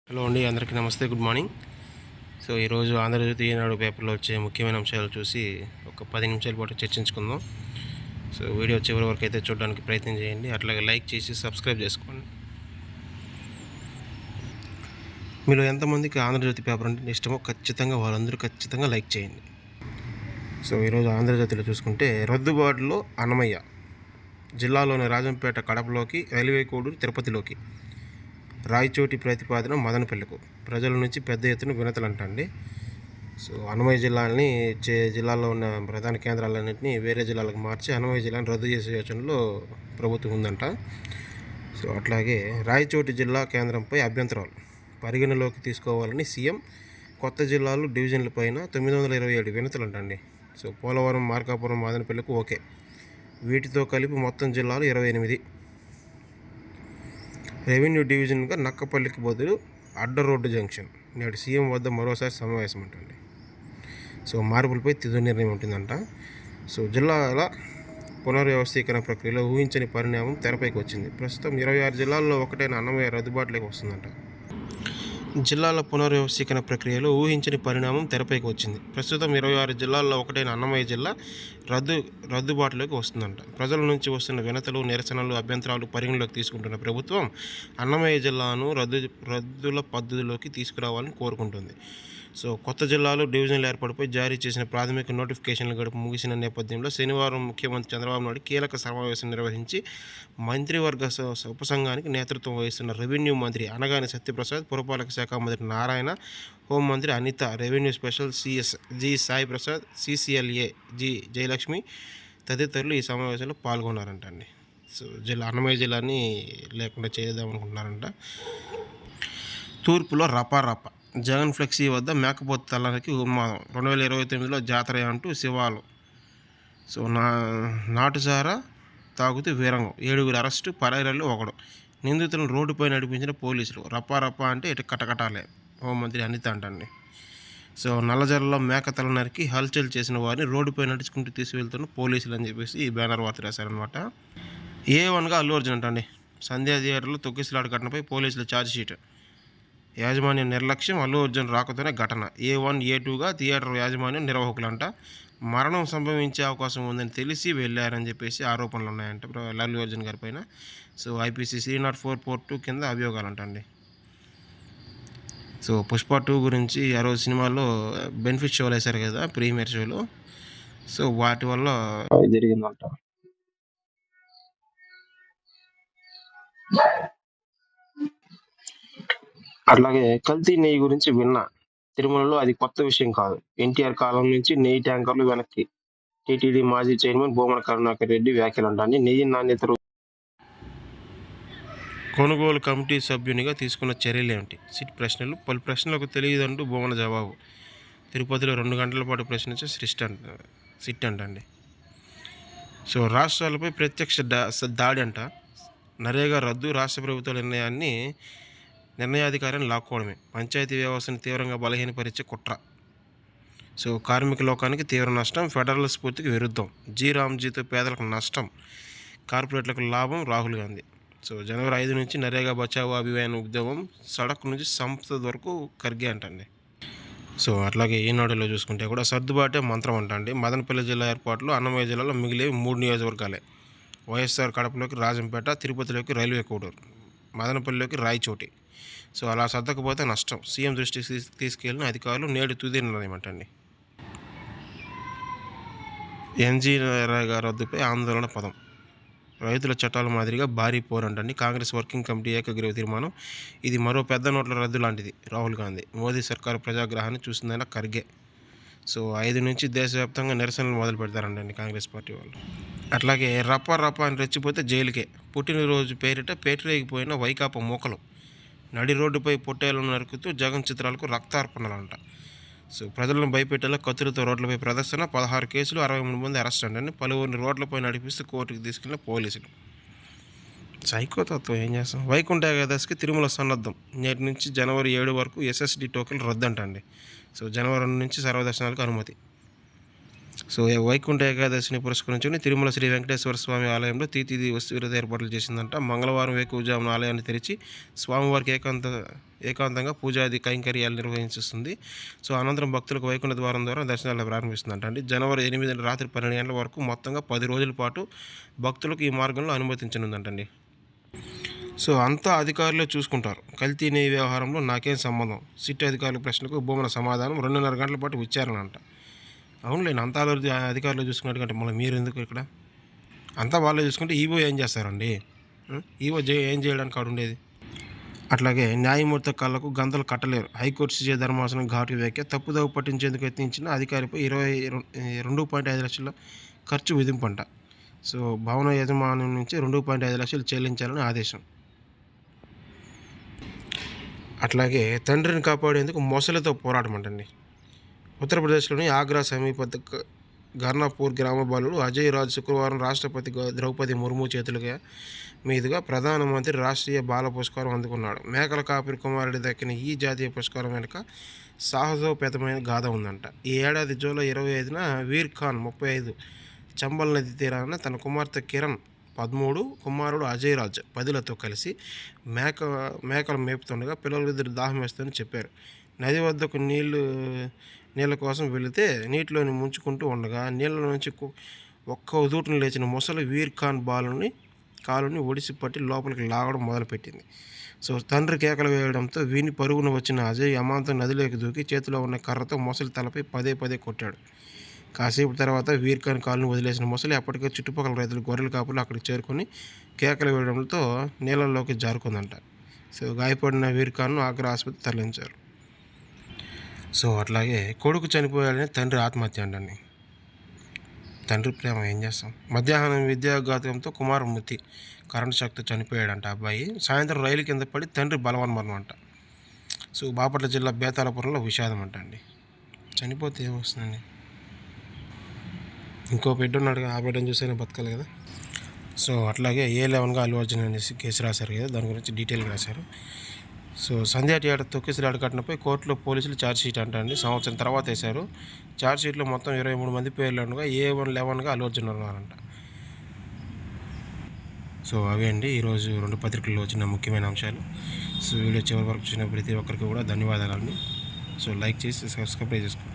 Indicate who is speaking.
Speaker 1: Hello అండి, అందరికీ నమస్తే, గుడ్ మార్నింగ్. సో ఈరోజు ఆంధ్రజ్యోతి ఈనాడు పేపర్లో వచ్చే ముఖ్యమైన అంశాలు చూసి ఒక 10 నిమిషాల పాటు చర్చించుకుందాం. సో వీడియో చివరి వరకు అయితే చూడడానికి ప్రయత్నం చేయండి. అట్లాగే లైక్ చేసి సబ్స్క్రైబ్ చేసుకోండి. మీలో ఎంతమందికి ఆంధ్రజ్యోతి పేపర్ అంటే ఇష్టమో ఖచ్చితంగా లైక్ చేయండి. సో ఈరోజు ఆంధ్రజ్యోతిలో చూసుకుంటే, రద్దుబాటులో అన్నమయ్య, జిల్లాలోని రాజంపేట కడపలోకి, రైల్వే కోడూరు తిరుపతిలోకి, రాయచోటి ప్రతిపాదన మదనపల్లికు, ప్రజల నుంచి పెద్ద ఎత్తున వినతులంటండి. సో అన్నమయ్య జిల్లాలో ఉన్న ప్రధాన కేంద్రాలన్నింటినీ వేరే జిల్లాలకు మార్చి అన్నమయ్య జిల్లాను రద్దు చేసే యోచనలో ప్రభుత్వం ఉందంట. సో అట్లాగే రాయచోటి జిల్లా కేంద్రంపై అభ్యంతరాలు పరిగణలోకి తీసుకోవాలని సీఎం, కొత్త జిల్లాలు డివిజన్లపైన 927 వినతులంటండి. సో పోలవరం, మార్కాపురం, మదనపల్లికి ఓకే, వీటితో కలిపి మొత్తం జిల్లాలు 28. రెవెన్యూ డివిజన్గా నక్కపల్లికి బదులు అడ్డ రోడ్డు జంక్షన్, నేడు సీఎం వద్ద మరోసారి సమావేశం అంటండి. సో మార్పులపై తుది నిర్ణయం ఉంటుందంట. సో జిల్లాల పునర్వ్యవస్థీకరణ ప్రక్రియలో ఊహించని పరిణామం తెరపైకి వచ్చింది. ప్రస్తుతం 26 జిల్లాల్లో ఒకటైన అన్నమయ్య రద్దుబాటులోకి వస్తుందంట. జిల్లాల పునర్వ్యవస్థీకరణ ప్రక్రియలో ఊహించని పరిణామం తెరపైకి వచ్చింది. ప్రస్తుతం 26 జిల్లాల్లో ఒకటైన అన్నమయ్య జిల్లా రద్దుబాటులోకి వస్తుందంట. ప్రజల నుంచి వస్తున్న వినతులు, నిరసనలు, అభ్యంతరాలు పరిగణలోకి తీసుకుంటున్న ప్రభుత్వం అన్నమయ్య జిల్లాను రద్దుల పద్ధతిలోకి తీసుకురావాలని కోరుకుంటుంది. సో కొత్త జిల్లాలు, డివిజన్ల ఏర్పాటుపై జారీ చేసిన ప్రాథమిక నోటిఫికేషన్ల గడుపు ముగిసిన నేపథ్యంలో శనివారం ముఖ్యమంత్రి చంద్రబాబు నాయుడు కీలక సమావేశం నిర్వహించి మంత్రివర్గ ఉపసంఘానికి నేతృత్వం వహిస్తున్న రెవెన్యూ మంత్రి అనగాని సత్యప్రసాద్, పురపాలక శాఖ మంత్రి నారాయణ, హోంమంత్రి Anitha, revenue special CS G Sai Prasad, CCLA G Jayalakshmi తదితరులు ఈ సమావేశంలో పాల్గొన్నారంటండి. సో అన్నమయ్య జిల్లాని లేకుండా చేద్దామనుకుంటున్నారంట. తూర్పులో రపారప, జగన్ ఫ్లెక్సీ వద్ద మేకపోతు తల్లానికి ఉన్మాదం, 2029లో జాతర అంటూ శివాలు. సో నాటుసారా తాగుతూ వీరంగం, 7 అరెస్టు, పరారీలో ఒకడు, నిందితులను రోడ్డుపై నడిపించిన పోలీసులు. రపారప అంటే ఇటు కటకటాలే, హోంమంత్రి అనిత అంటండి. సో నల్లజర్లలో మేక తల నరికి హల్చల్ చేసిన వారిని రోడ్డుపై నడుచుకుంటూ తీసుకువెళ్తున్న పోలీసులు అని చెప్పేసి ఈ బ్యానర్ వార్త రాశారనమాట. A1గా అల్లు అర్జున్ అంటండి. సంధ్యా థియేటర్లో తొక్కిసలాట ఘటనపై పోలీసుల ఛార్జ్షీట్. యాజమాన్యం నిర్లక్ష్యం, అల్లు అర్జున్ రాకతోనే ఘటన. A1, A2గా థియేటర్ యాజమాన్యం నిర్వాహకులంట. మరణం సంభవించే అవకాశం ఉందని తెలిసి వెళ్ళారని చెప్పేసి ఆరోపణలు ఉన్నాయంట అల్లు అర్జున్ గారి పైన. సో IPC 304(2) కింద అభియోగాలంటండి. సో పుష్ప 2 గురించి ఆ రోజు సినిమాలో బెనిఫిట్ షోలు వేశారు కదా, ప్రీమియర్ షోలో. సో వాటి వల్ల జరిగిందంట. అట్లాగే కల్తీ నెయ్యి గురించి విన్నా, తిరుమలలో అది కొత్త విషయం కాదు. ఎన్టీఆర్ కాలం నుంచి నెయ్యి ట్యాంకర్లు వెనక్కి. టీటీడీ మాజీ చైర్మన్ భూమన కరుణాకర్ రెడ్డి వ్యాఖ్యలంటాన్ని. నెయ్యి నాణ్యత కొనుగోలు కమిటీ సభ్యునిగా తీసుకున్న చర్యలేమిటి? ప్రశ్నలు, పలు ప్రశ్నలకు తెలియదంటూ భూమన జవాబు. తిరుపతిలో 2 గంటల పాటు ప్రశ్నించే సిట్ అంటండి. సో రాష్ట్రాలపై ప్రత్యక్ష దాడి అంట. నరేగా రద్దు, రాష్ట్ర ప్రభుత్వ నిర్ణయాధికారాన్ని లాక్కోవడమే, పంచాయతీ వ్యవస్థను తీవ్రంగా బలహీనపరిచే కుట్ర. సో కార్మిక లోకానికి తీవ్ర నష్టం, ఫెడరల్ స్ఫూర్తికి విరుద్ధం. రామ్జీతో పేదలకు నష్టం, కార్పొరేట్లకు లాభం, రాహుల్ గాంధీ. సో జనవరి 5 నుంచి నరేగా బచావో అభియాన్ ఉద్యమం, సడక్ నుంచి సంస్థ వరకు ఖర్గే అంటండి. సో అట్లాగే ఈనాడులో చూసుకుంటే కూడా సర్దుబాటే మంత్రం అంటండి. మదనపల్లి జిల్లా ఏర్పాటులో అన్నమయ్య జిల్లాలో మిగిలేవి 3 నియోజకవర్గాలే. వైఎస్ఆర్ కడపలోకి రాజంపేట, తిరుపతిలోకి రైల్వే కోడూరు, మదనపల్లిలోకి రాయచోటి. సో అలా సర్దకపోతే నష్టం. సీఎం దృష్టికి తీసుకెళ్లిన అధికారులు, నేడు తుది నిర్ణయం అంటండి. NGనరేగా రద్దుపై ఆందోళన పదం. రైతుల చట్టాల మాదిరిగా భారీ పోరంటండి. కాంగ్రెస్ వర్కింగ్ కమిటీ ఏకగ్రీవ తీర్మానం. ఇది మరో పెద్ద నోట్ల రద్దు లాంటిది. రాహుల్ గాంధీ. మోదీ సర్కారు ప్రజాగ్రహాన్ని చూసిందన్న ఖర్గే. సో 5 నుంచి దేశవ్యాప్తంగా నిరసనలు మొదలు పెడతారంటండి కాంగ్రెస్ పార్టీ వాళ్ళు. అట్లాగే రప్ప అని రెచ్చిపోతే జైలుకే. పుట్టినరోజు పేరిట పేటరేగిపోయిన వైకాపా మూకలు. నడి రోడ్డుపై పొట్టేలను నరుకుతూ జగన్ చిత్రాలకు రక్తార్పణలంట. సో ప్రజలను భయపెట్టేలా కత్తులతో రోడ్లపై ప్రదర్శన, 16 కేసులు, 63 మంది అరెస్ట్ అంటండి. పలువురిని రోడ్లపై నడిపిస్తూ కోర్టుకు తీసుకెళ్లిన పోలీసులు. సైకోతత్వం ఏం చేస్తాం. వైకుంఠ ఏకాదశికి తిరుమల సన్నద్ధం. నేటి నుంచి జనవరి 7 వరకు SSD టోకెన్లు రద్దంటండి. సో జనవరి 2 నుంచి సర్వదర్శనాలకు అనుమతి. సో వైకుంఠ ఏకాదశిని పురస్కరించుకుని తిరుమల శ్రీ వెంకటేశ్వర స్వామి ఆలయంలో తీతిది వస్తు ఏర్పాట్లు చేసిందంట. మంగళవారం వేకువజామున ఆలయాన్ని తెరిచి స్వామివారికి ఏకాంతంగా పూజాది కైంకర్యాలు నిర్వహిస్తుంది. సో అనంతరం భక్తులకు వైకుంఠ ద్వారం ద్వారా దర్శనాలు ప్రారంభిస్తుందంట అండి. జనవరి 8 రాత్రి 12 గంటల వరకు మొత్తంగా 10 రోజుల పాటు భక్తులకు ఈ మార్గంలో అనుమతించనుందంటండి. సో అంతా అధికారులే చూసుకుంటారు. కల్తీ నెయ్యి వ్యవహారంలో నాకేం సంబంధం? సిట్ అధికారుల ప్రశ్నకు భూమన సమాధానం 2.5 గంటల పాటు విచారణ అంట. అవునులేండి, అంతా అధికారులు చూసుకున్నట్టు కంటే మళ్ళీ మీరు ఎందుకు ఇక్కడ? అంతా వాళ్ళే చూసుకుంటే ఈవో ఏం చేస్తారండి? ఈవో ఏం చేయడానికి కాడు ఉండేది. అట్లాగే న్యాయమూర్తి కళ్ళకు గంతలు కట్టలేరు. హైకోర్టు సీజే ధర్మాసనం ఘాటు వ్యాఖ్య. తప్పుదోవ పట్టించేందుకు యత్నించిన అధికారిపై 22.5 లక్షల ఖర్చు విధింపంట. సో భవన యజమాని నుంచి 2.5 లక్షలు చెల్లించాలని ఆదేశం. అట్లాగే తండ్రిని కాపాడేందుకు మొసలితో పోరాటం అంటండి. ఉత్తరప్రదేశ్లోని ఆగ్రా సమీప గర్నాపూర్ గ్రామ బాలుడు అజయ్ రాజ్ శుక్రవారం రాష్ట్రపతి ద్రౌపది ముర్ము చేతులుగా మీదుగా ప్రధానమంత్రి రాష్ట్రీయ బాల పురస్కారం అందుకున్నాడు. మేకల కాపురి కుమారుడి దక్కిన ఈ జాతీయ పురస్కారం వెనుక సాహసోపేతమైన గాథ ఉందంట. ఈ ఏడాది జూలై 25న వీర్ ఖాన్ 35 చంబల్ నది తీరాన తన కుమార్తె కిరణ్ 13, కుమారుడు అజయ్ రాజ్ 10లతో కలిసి మేకలు మేపుతుండగా పిల్లలిద్దరు దాహం వేస్తుందని చెప్పారు. నది వద్దకు నీళ్ళ కోసం వెళితే నీటిలోని ముంచుకుంటూ ఉండగా నీళ్ళ నుంచి ఒక్క ఉదూటను లేచిన మొసలి వీర్ ఖాన్ కాలుని ఒడిసి పట్టి లోపలికి లాగడం మొదలుపెట్టింది. సో తండ్రి కేకలు వేయడంతో వీని పరుగున వచ్చిన అజయ్ అమాంతం నదిలోకి దూకి చేతిలో ఉన్న కర్రతో మొసలి తలపై పదే కొట్టాడు. కాసేపు తర్వాత వీర్ ఖాన్ కాలుని వదిలేసిన మొసలి అప్పటికే చుట్టుపక్కల రైతులు గొర్రెల కాపులు అక్కడికి చేరుకొని కేకలు వేయడంతో నీళ్ళల్లోకి జారుకుందంట. సో గాయపడిన వీర్ ఖాన్ను ఆగ్రా ఆసుపత్రి తరలించారు. సో అట్లాగే కొడుకు చనిపోయాడని తండ్రి ఆత్మహత్య అండి. తండ్రి ప్రేమ ఏం చేస్తాం. మధ్యాహ్నం విద్యాఘాతంతో కుమారు మృతి. కరెంటు షాక్తో చనిపోయాడంట అబ్బాయి. సాయంత్రం రైలు కింద పడి తండ్రి బలవన్మరణం అంట. సో బాపట్ల జిల్లా బేతాళపురంలో విషాదం అంట అండి. చనిపోతే ఏమొస్తుందండి? ఇంకో బిడ్డ ఉన్నాడు కదా, ఆ బిడ్డను చూసైనా బతకాలి కదా. సో అట్లాగే A11గా అల్లు అర్జున్ అనేసి కేసు రాశారు కదా, దాని గురించి డీటెయిల్గా రాశారు. సో సంధ్యా థియేటర్ తొక్కిసలాట ఘటనపై కోర్టులో పోలీసులు ఛార్జ్షీట్ అండి సంవత్సరం తర్వాత వేశారు. ఛార్జ్షీట్లో మొత్తం 23 మంది పేర్లు ఉండగా A11గా అల్లు అర్జున్ ఉన్నారంట. సో అవే అండి ఈరోజు 2 పత్రికల్లో వచ్చిన ముఖ్యమైన అంశాలు. సో వీడియో చివరి వరకు చూసిన ప్రతి ఒక్కరికి కూడా ధన్యవాదాలండి. సో లైక్ చేసి సబ్స్క్రైబ్ చేసుకోండి.